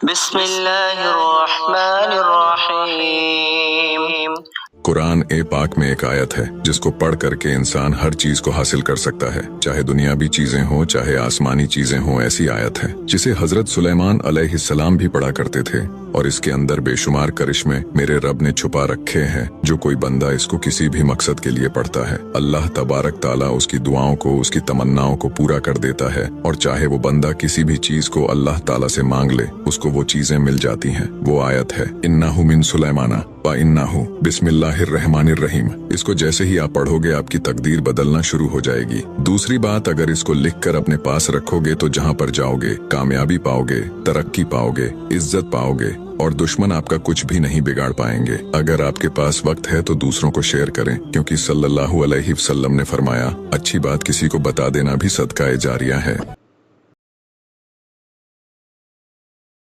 बिस्मिल्लाहिर्रहमानिर्रहीम। कुरान ए पाक में एक आयत है जिसको पढ़ करके इंसान हर चीज को हासिल कर सकता है, चाहे दुनियावी चीजें हो चाहे आसमानी चीजें हो। ऐसी आयत है जिसे हजरत सुलेमान अलैहिस्सलाम भी पढ़ा करते थे और इसके अंदर बेशुमार करिश्मे मेरे रब ने छुपा रखे हैं। जो कोई बंदा इसको किसी भी मकसद के लिए पढ़ता है, अल्लाह तबारक ताला उसकी दुआओं को, उसकी तमन्नाओं को पूरा कर देता है और चाहे वो बंदा किसी भी चीज को अल्लाह ताला से मांग ले, उसको वो चीजें मिल जाती हैं। वो आयत है इन्नाहु मिन सुलेमाना व इन्नाहु बिस्मिल्लाहिर्रहमानिर्रहीम। इसको जैसे ही आप पढ़ोगे आपकी तकदीर बदलना शुरू हो जाएगी। दूसरी बात, अगर इसको लिखकर अपने पास रखोगे तो जहाँ पर जाओगे कामयाबी पाओगे, तरक्की पाओगे, इज्जत पाओगे और दुश्मन आपका कुछ भी नहीं बिगाड़ पाएंगे। अगर आपके पास वक्त है तो दूसरों को शेयर करें, क्योंकि सल्लल्लाहु अलैहि वसल्लम ने फरमाया अच्छी बात किसी को बता देना भी सदका ए जारिया है।